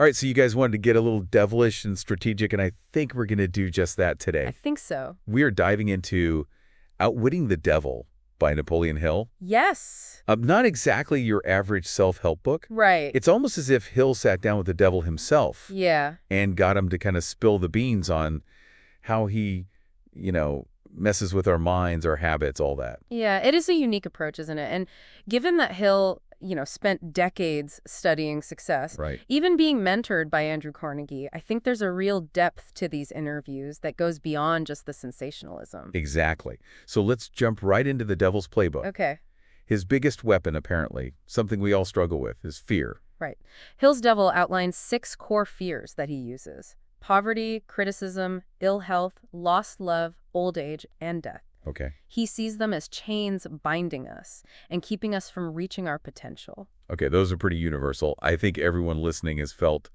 All right, so you guys wanted to get a little devilish and strategic, and I think we're going to do just that today. I think so. We are diving into Outwitting the Devil by Napoleon Hill. Yes. Not exactly your average self-help book. Right. It's almost as if Hill sat down with the devil himself Yeah. and got him to kind of spill the beans on how he, messes with our minds, our habits, all that. Yeah, it is a unique approach, isn't it? And given that Hill, spent decades studying success, Right. even being mentored by Andrew Carnegie, I think there's a real depth to these interviews that goes beyond just the sensationalism. Exactly. So let's jump right into the devil's playbook. Okay. His biggest weapon, apparently, something we all struggle with, is fear. Right. Hill's devil outlines 6 core fears that he uses: poverty, criticism, ill health, lost love, old age, and death. Okay. He sees them as chains binding us and keeping us from reaching our potential. Okay, those are pretty universal. I think everyone listening has felt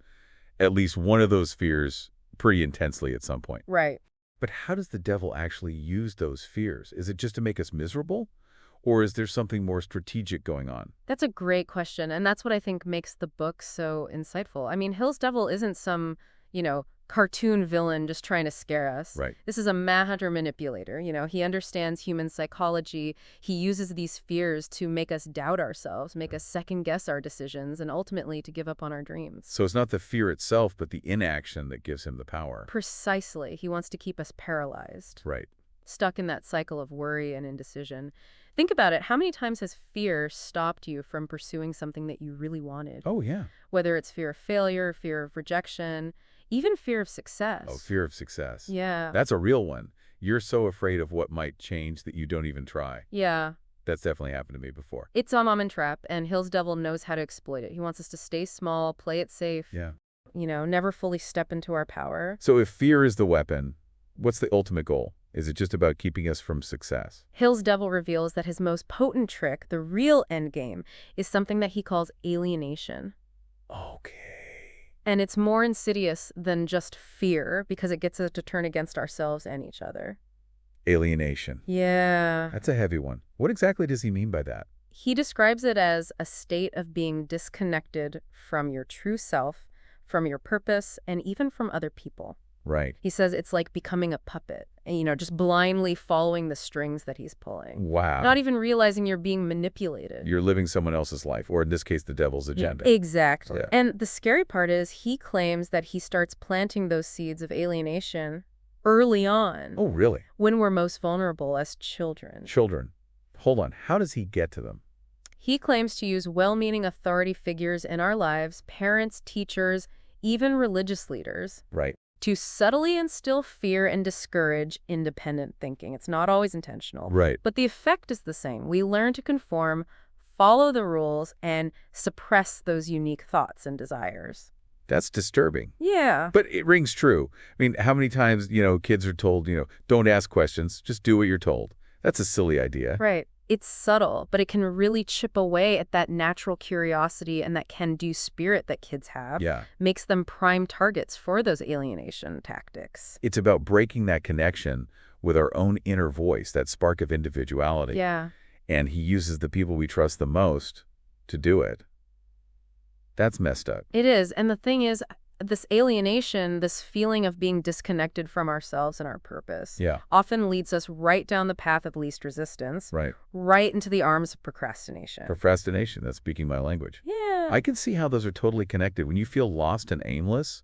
at least one of those fears pretty intensely at some point. Right. But how does the devil actually use those fears? Is it just to make us miserable? Or is there something more strategic going on? That's a great question, and that's what I think makes the book so insightful. I mean, Hill's devil isn't some, cartoon villain just trying to scare us. Right. This is a mad manipulator. He understands human psychology. He uses these fears to make us doubt ourselves, make us second-guess our decisions, and ultimately to give up on our dreams. So it's not the fear itself, but the inaction that gives him the power. Precisely. He wants to keep us paralyzed. Right. Stuck in that cycle of worry and indecision. Think about it. How many times has fear stopped you from pursuing something that you really wanted? Oh, yeah. Whether it's fear of failure, fear of rejection, even fear of success. Oh, fear of success. Yeah. That's a real one. You're so afraid of what might change that you don't even try. Yeah. That's definitely happened to me before. It's a mom and trap, and Hill's devil knows how to exploit it. He wants us to stay small, play it safe, Yeah. Never fully step into our power. So if fear is the weapon, what's the ultimate goal? Is it just about keeping us from success? Hill's devil reveals that his most potent trick, the real end game, is something that he calls alienation. Okay. And it's more insidious than just fear because it gets us to turn against ourselves and each other. Alienation. Yeah. That's a heavy one. What exactly does he mean by that? He describes it as a state of being disconnected from your true self, from your purpose, and even from other people. Right. He says it's like becoming a puppet, and, just blindly following the strings that he's pulling. Wow. Not even realizing you're being manipulated. You're living someone else's life, or in this case, the devil's agenda. Exactly. Yeah. And the scary part is he claims that he starts planting those seeds of alienation early on. Oh, really? When we're most vulnerable as children. Children. Hold on. How does he get to them? He claims to use well-meaning authority figures in our lives, parents, teachers, even religious leaders. Right. To subtly instill fear and discourage independent thinking. It's not always intentional. Right. But the effect is the same. We learn to conform, follow the rules, and suppress those unique thoughts and desires. That's disturbing. Yeah. But it rings true. I mean, how many times, kids are told, don't ask questions, just do what you're told. That's a silly idea. Right. It's subtle, but it can really chip away at that natural curiosity and that can-do spirit that kids have. Yeah. Makes them prime targets for those alienation tactics. It's about breaking that connection with our own inner voice, that spark of individuality. Yeah. And he uses the people we trust the most to do it. That's messed up. It is. And the thing is, this alienation, this feeling of being disconnected from ourselves and our purpose, Yeah. often leads us right down the path of least resistance, Right. right into the arms of procrastination. Procrastination, that's speaking my language. Yeah. I can see how those are totally connected. When you feel lost and aimless,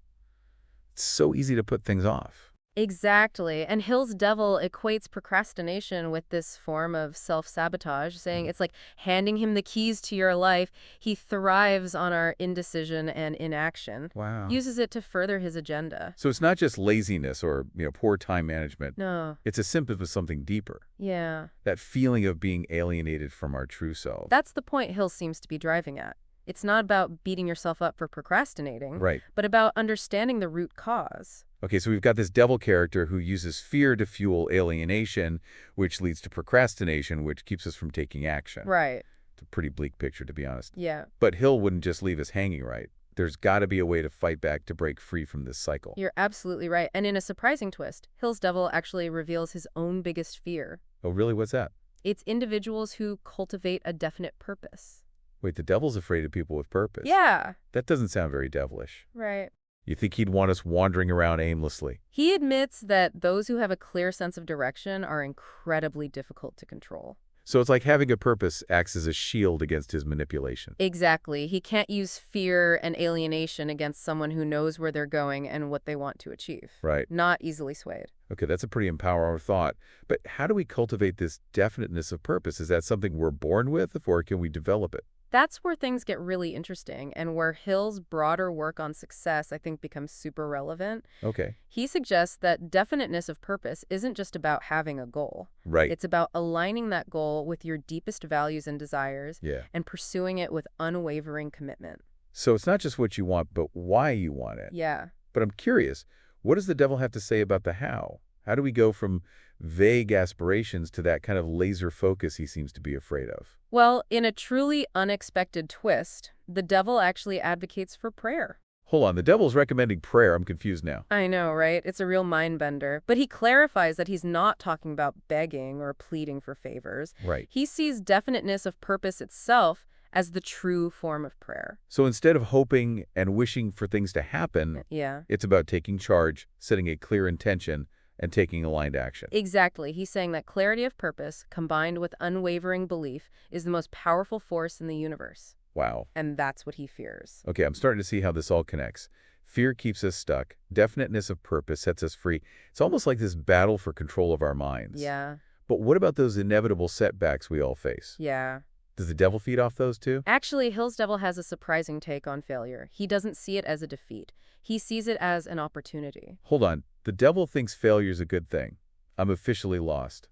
it's so easy to put things off. Exactly. And Hill's devil equates procrastination with this form of self-sabotage, saying it's like handing him the keys to your life. He thrives on our indecision and inaction. Wow. Uses it to further his agenda. So it's not just laziness or poor time management. No. It's a symptom of something deeper. Yeah. That feeling of being alienated from our true self. That's the point Hill seems to be driving at. It's not about beating yourself up for procrastinating, Right. but about understanding the root cause. Okay, so we've got this devil character who uses fear to fuel alienation, which leads to procrastination, which keeps us from taking action. Right. It's a pretty bleak picture, to be honest. Yeah. But Hill wouldn't just leave us hanging, right? There's got to be a way to fight back to break free from this cycle. You're absolutely right. And in a surprising twist, Hill's devil actually reveals his own biggest fear. Oh, really? What's that? It's individuals who cultivate a definite purpose. Wait, the devil's afraid of people with purpose. Yeah, That doesn't sound very devilish. right. You think he'd want us wandering around aimlessly? He admits that those who have a clear sense of direction are incredibly difficult to control. So it's like having a purpose acts as a shield against his manipulation. Exactly. He can't use fear and alienation against someone who knows where they're going and what they want to achieve. Right. Not easily swayed. Okay, that's a pretty empowering thought. But how do we cultivate this definiteness of purpose? Is that something we're born with, or can we develop it? That's where things get really interesting and where Hill's broader work on success, I think, becomes super relevant. Okay. He suggests that definiteness of purpose isn't just about having a goal. Right. It's about aligning that goal with your deepest values and desires Yeah. and pursuing it with unwavering commitment. So it's not just what you want, but why you want it. Yeah. But I'm curious, what does the devil have to say about the how? How do we go from vague aspirations to that kind of laser focus he seems to be afraid of? Well, in a truly unexpected twist, the devil actually advocates for prayer. Hold on, the devil's recommending prayer. I'm confused now. I know, right? It's a real mind bender. But he clarifies that he's not talking about begging or pleading for favors. Right. He sees definiteness of purpose itself as the true form of prayer. So instead of hoping and wishing for things to happen, Yeah. it's about taking charge, setting a clear intention, and taking aligned action. Exactly. He's saying that clarity of purpose, combined with unwavering belief, is the most powerful force in the universe. Wow. And that's what he fears. Okay, I'm starting to see how this all connects. Fear keeps us stuck. Definiteness of purpose sets us free. It's almost like this battle for control of our minds. Yeah. But what about those inevitable setbacks we all face? Yeah. Does the devil feed off those too? Actually, Hill's Devil has a surprising take on failure. He doesn't see it as a defeat. He sees it as an opportunity. Hold on. The devil thinks failure's a good thing. I'm officially lost.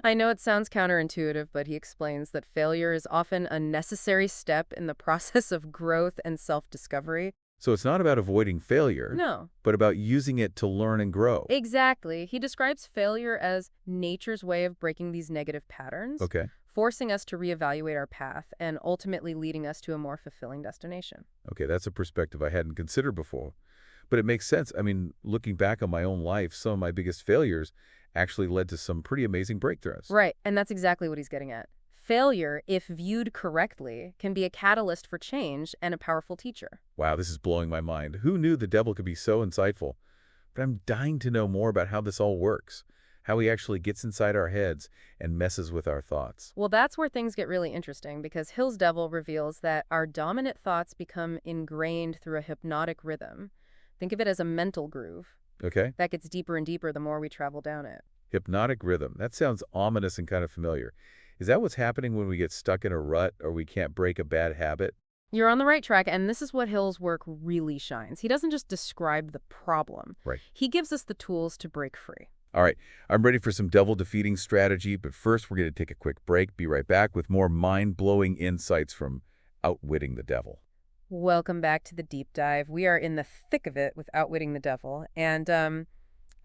I know it sounds counterintuitive, but he explains that failure is often a necessary step in the process of growth and self-discovery. So it's not about avoiding failure, No. but about using it to learn and grow. Exactly. He describes failure as nature's way of breaking these negative patterns, Okay. forcing us to reevaluate our path, and ultimately leading us to a more fulfilling destination. Okay, that's a perspective I hadn't considered before. But it makes sense. I mean, looking back on my own life, some of my biggest failures actually led to some pretty amazing breakthroughs. Right, and that's exactly what he's getting at. Failure, if viewed correctly, can be a catalyst for change and a powerful teacher. Wow, this is blowing my mind. Who knew the devil could be so insightful? But I'm dying to know more about how this all works, how he actually gets inside our heads and messes with our thoughts. Well, that's where things get really interesting because Hill's Devil reveals that our dominant thoughts become ingrained through a hypnotic rhythm. Think of it as a mental groove Okay? that gets deeper and deeper the more we travel down it. Hypnotic rhythm. That sounds ominous and kind of familiar. Is that what's happening when we get stuck in a rut or we can't break a bad habit? You're on the right track, and this is what Hill's work really shines. He doesn't just describe the problem. Right. He gives us the tools to break free. All right, I'm ready for some devil-defeating strategy, but first we're going to take a quick break. Be right back with more mind-blowing insights from Outwitting the Devil. Welcome back to the deep dive. We are in the thick of it with Outwitting the Devil, and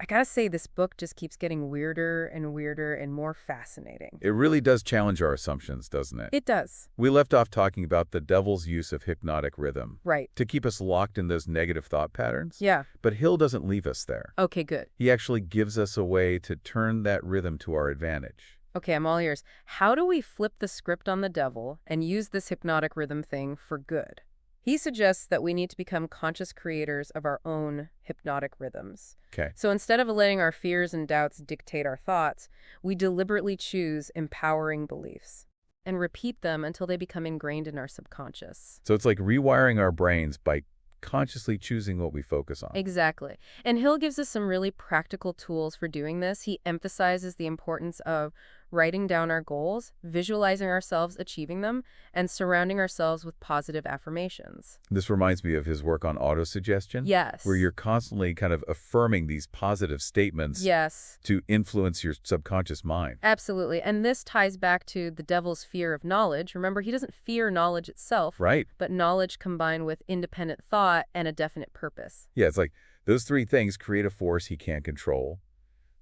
I gotta say, this book just keeps getting weirder and more fascinating. It really does challenge our assumptions, doesn't it? It does. We left off talking about the devil's use of hypnotic rhythm Right. to keep us locked in those negative thought patterns. Yeah. But Hill doesn't leave us there. Okay, good. He actually gives us a way to turn that rhythm to our advantage. Okay, I'm all ears. How do we flip the script on the devil and use this hypnotic rhythm thing for good? He suggests that we need to become conscious creators of our own hypnotic rhythms. Okay. So instead of letting our fears and doubts dictate our thoughts, we deliberately choose empowering beliefs and repeat them until they become ingrained in our subconscious. So it's like rewiring our brains by consciously choosing what we focus on. Exactly. And Hill gives us some really practical tools for doing this. He emphasizes the importance of writing down our goals, visualizing ourselves achieving them, and surrounding ourselves with positive affirmations. This reminds me of his work on autosuggestion. Yes. Where you're constantly kind of affirming these positive statements Yes. to influence your subconscious mind. Absolutely. And this ties back to the devil's fear of knowledge. Remember, he doesn't fear knowledge itself, Right. but knowledge combined with independent thought and a definite purpose. Yeah, it's like those three things create a force he can't control.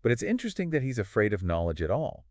But it's interesting that he's afraid of knowledge at all.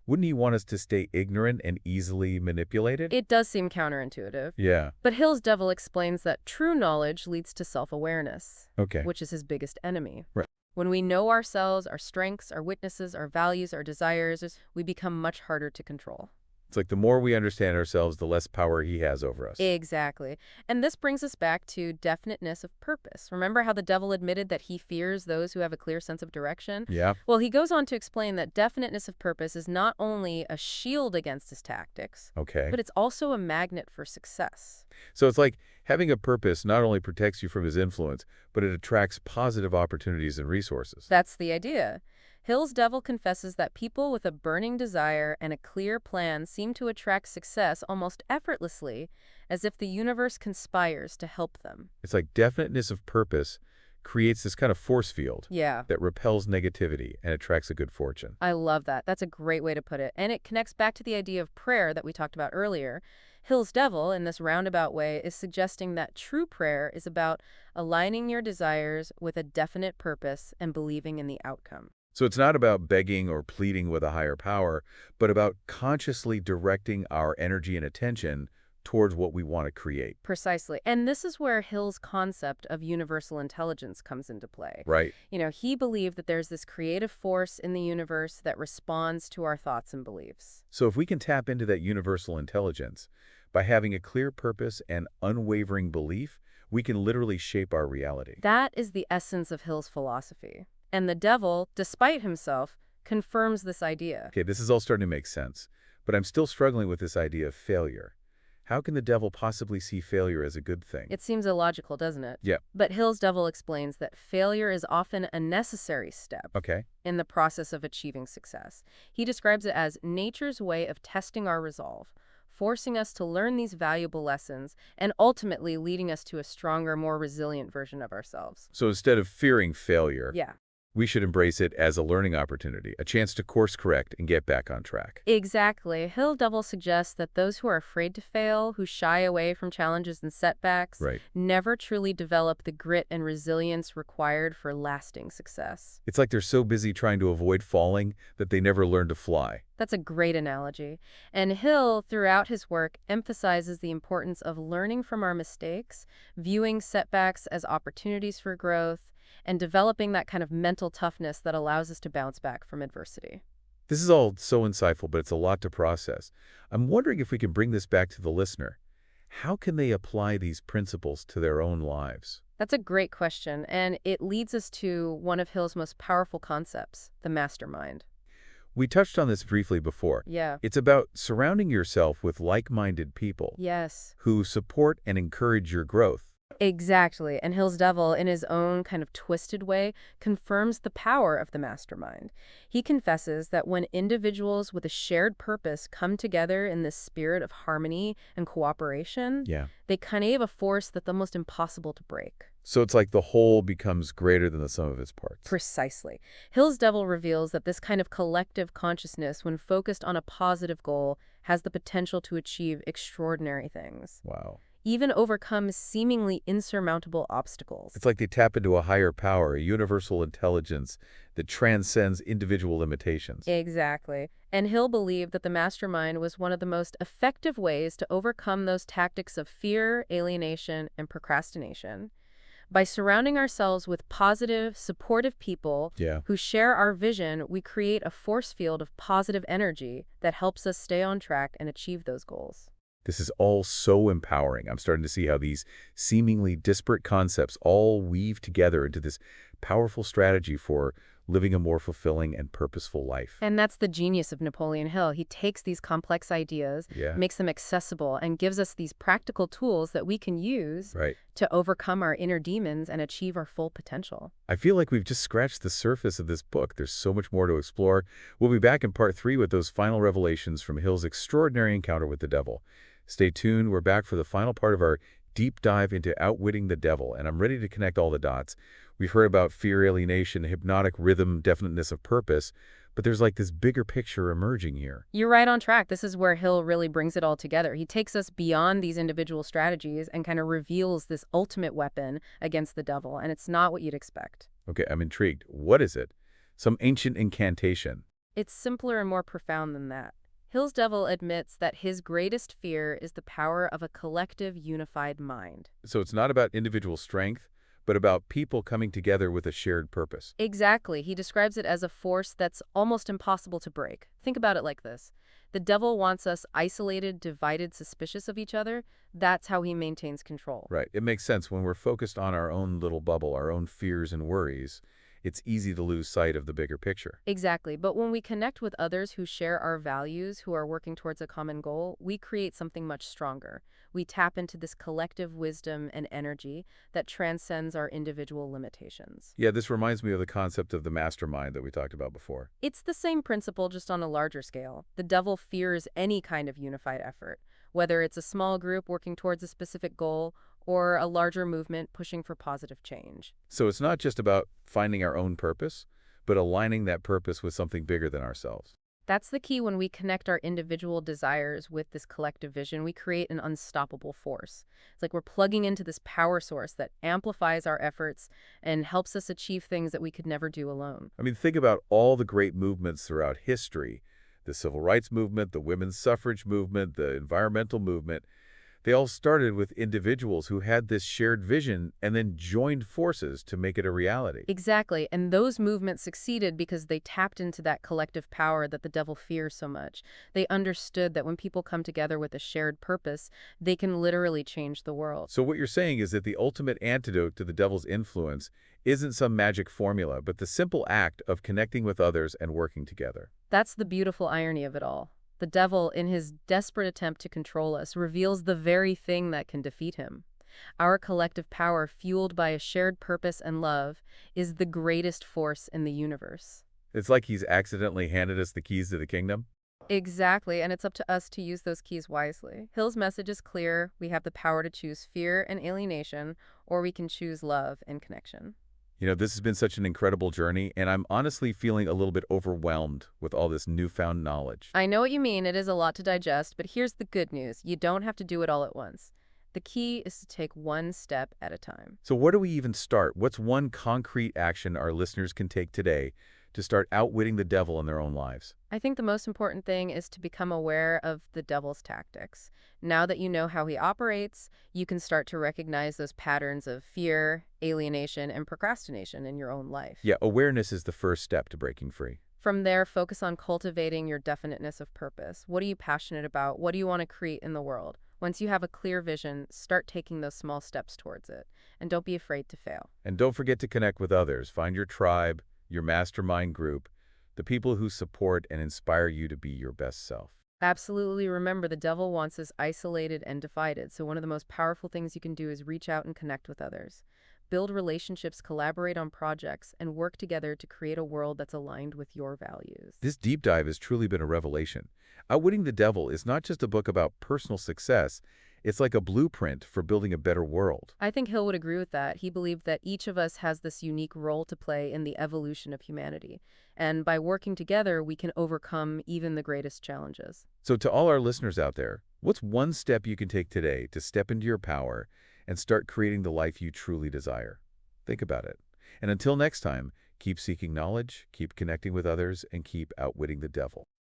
Wouldn't he want us to stay ignorant and easily manipulated? It does seem counterintuitive. Yeah. But Hill's devil explains that true knowledge leads to self-awareness, Okay. which is his biggest enemy. Right. When we know ourselves, our strengths, our weaknesses, our values, our desires, we become much harder to control. It's like the more we understand ourselves, the less power he has over us. Exactly. And this brings us back to definiteness of purpose. Remember how the devil admitted that he fears those who have a clear sense of direction? Yeah, Well, he goes on to explain that definiteness of purpose is not only a shield against his tactics, okay. but it's also a magnet for success. So it's like having a purpose not only protects you from his influence, but it attracts positive opportunities and resources. That's the idea. Hill's devil confesses that people with a burning desire and a clear plan seem to attract success almost effortlessly, as if the universe conspires to help them. It's like definiteness of purpose creates this kind of force field Yeah. that repels negativity and attracts a good fortune. I love that. That's a great way to put it. And it connects back to the idea of prayer that we talked about earlier. Hill's devil, in this roundabout way, is suggesting that true prayer is about aligning your desires with a definite purpose and believing in the outcome. So it's not about begging or pleading with a higher power, but about consciously directing our energy and attention towards what we want to create. Precisely. And this is where Hill's concept of universal intelligence comes into play. Right. He believed that there's this creative force in the universe that responds to our thoughts and beliefs. So if we can tap into that universal intelligence by having a clear purpose and unwavering belief, we can literally shape our reality. That is the essence of Hill's philosophy. And the devil, despite himself, confirms this idea. Okay, this is all starting to make sense, but I'm still struggling with this idea of failure. How can the devil possibly see failure as a good thing? It seems illogical, doesn't it? Yeah. But Hill's devil explains that failure is often a necessary step Okay. in the process of achieving success. He describes it as nature's way of testing our resolve, forcing us to learn these valuable lessons, and ultimately leading us to a stronger, more resilient version of ourselves. So instead of fearing failure, Yeah. we should embrace it as a learning opportunity, a chance to course correct and get back on track. Exactly. Hill Devil suggests that those who are afraid to fail, who shy away from challenges and setbacks, Right. never truly develop the grit and resilience required for lasting success. It's like they're so busy trying to avoid falling that they never learn to fly. That's a great analogy. And Hill, throughout his work, emphasizes the importance of learning from our mistakes, viewing setbacks as opportunities for growth, and developing that kind of mental toughness that allows us to bounce back from adversity. This is all so insightful, but it's a lot to process. I'm wondering if we can bring this back to the listener. How can they apply these principles to their own lives? That's a great question, and it leads us to one of Hill's most powerful concepts, the mastermind. We touched on this briefly before. Yeah. It's about surrounding yourself with like-minded people Yes. who support and encourage your growth. Exactly. And Hill's Devil, in his own kind of twisted way, confirms the power of the mastermind. He confesses that when individuals with a shared purpose come together in this spirit of harmony and cooperation, Yeah. they convey a force that's almost impossible to break. So it's like the whole becomes greater than the sum of its parts. Precisely. Hill's Devil reveals that this kind of collective consciousness, when focused on a positive goal, has the potential to achieve extraordinary things, Wow. even overcome seemingly insurmountable obstacles. It's like they tap into a higher power, a universal intelligence that transcends individual limitations. Exactly. And Hill believed that the mastermind was one of the most effective ways to overcome those tactics of fear, alienation, and procrastination. By surrounding ourselves with positive, supportive people Yeah. who share our vision, we create a force field of positive energy that helps us stay on track and achieve those goals. This is all so empowering. I'm starting to see how these seemingly disparate concepts all weave together into this powerful strategy for living a more fulfilling and purposeful life. And that's the genius of Napoleon Hill. He takes these complex ideas, Yeah. makes them accessible, and gives us these practical tools that we can use Right. to overcome our inner demons and achieve our full potential. I feel like we've just scratched the surface of this book. There's so much more to explore. We'll be back in part 3 with those final revelations from Hill's extraordinary encounter with the devil. Stay tuned. We're back for the final part of our deep dive into outwitting the devil, and I'm ready to connect all the dots. We've heard about fear, alienation, hypnotic rhythm, definiteness of purpose, but there's like this bigger picture emerging here. You're right on track. This is where Hill really brings it all together. He takes us beyond these individual strategies and kind of reveals this ultimate weapon against the devil, and it's not what you'd expect. Okay, I'm intrigued. What is it? Some ancient incantation. It's simpler and more profound than that. Hill's Devil admits that his greatest fear is the power of a collective, unified mind. So it's not about individual strength, but about people coming together with a shared purpose. Exactly. He describes it as a force that's almost impossible to break. Think about it like this. The devil wants us isolated, divided, suspicious of each other. That's how he maintains control. Right. It makes sense when we're focused on our own little bubble, our own fears and worries. It's easy to lose sight of the bigger picture. Exactly. But when we connect with others who share our values, who are working towards a common goal, we create something much stronger. We tap into this collective wisdom and energy that transcends our individual limitations. Yeah, this reminds me of the concept of the mastermind that we talked about before. It's the same principle, just on a larger scale. The devil fears any kind of unified effort, whether it's a small group working towards a specific goal or a larger movement pushing for positive change. So it's not just about finding our own purpose, but aligning that purpose with something bigger than ourselves. That's the key. When we connect our individual desires with this collective vision, we create an unstoppable force. It's like we're plugging into this power source that amplifies our efforts and helps us achieve things that we could never do alone. I mean, think about all the great movements throughout history. The civil rights movement, the women's suffrage movement, the environmental movement. They all started with individuals who had this shared vision and then joined forces to make it a reality. Exactly. And those movements succeeded because they tapped into that collective power that the devil fears so much. They understood that when people come together with a shared purpose, they can literally change the world. So what you're saying is that the ultimate antidote to the devil's influence isn't some magic formula, but the simple act of connecting with others and working together. That's the beautiful irony of it all. The devil, in his desperate attempt to control us, reveals the very thing that can defeat him. Our collective power, fueled by a shared purpose and love, is the greatest force in the universe. It's like he's accidentally handed us the keys to the kingdom. Exactly, and it's up to us to use those keys wisely. Hill's message is clear. We have the power to choose fear and alienation, or we can choose love and connection. You know, this has been such an incredible journey, and I'm honestly feeling a little bit overwhelmed with all this newfound knowledge. I know what you mean. It is a lot to digest, but here's the good news. You don't have to do it all at once. The key is to take one step at a time. So where do we even start? What's one concrete action our listeners can take today to start outwitting the devil in their own lives? I think the most important thing is to become aware of the devil's tactics. Now that you know how he operates, you can start to recognize those patterns of fear, alienation, and procrastination in your own life. Yeah, awareness is the first step to breaking free. From there, focus on cultivating your definiteness of purpose. What are you passionate about? What do you want to create in the world? Once you have a clear vision, start taking those small steps towards it. And don't be afraid to fail. And don't forget to connect with others. Find your tribe, your mastermind group, the people who support and inspire you to be your best self. Absolutely. Remember, the devil wants us isolated and divided. So one of the most powerful things you can do is reach out and connect with others. Build relationships, collaborate on projects, and work together to create a world that's aligned with your values. This deep dive has truly been a revelation. Outwitting the Devil is not just a book about personal success, it's like a blueprint for building a better world. I think Hill would agree with that. He believed that each of us has this unique role to play in the evolution of humanity. And by working together, we can overcome even the greatest challenges. So to all our listeners out there, what's one step you can take today to step into your power and start creating the life you truly desire? Think about it. And until next time, keep seeking knowledge, keep connecting with others, and keep outwitting the devil.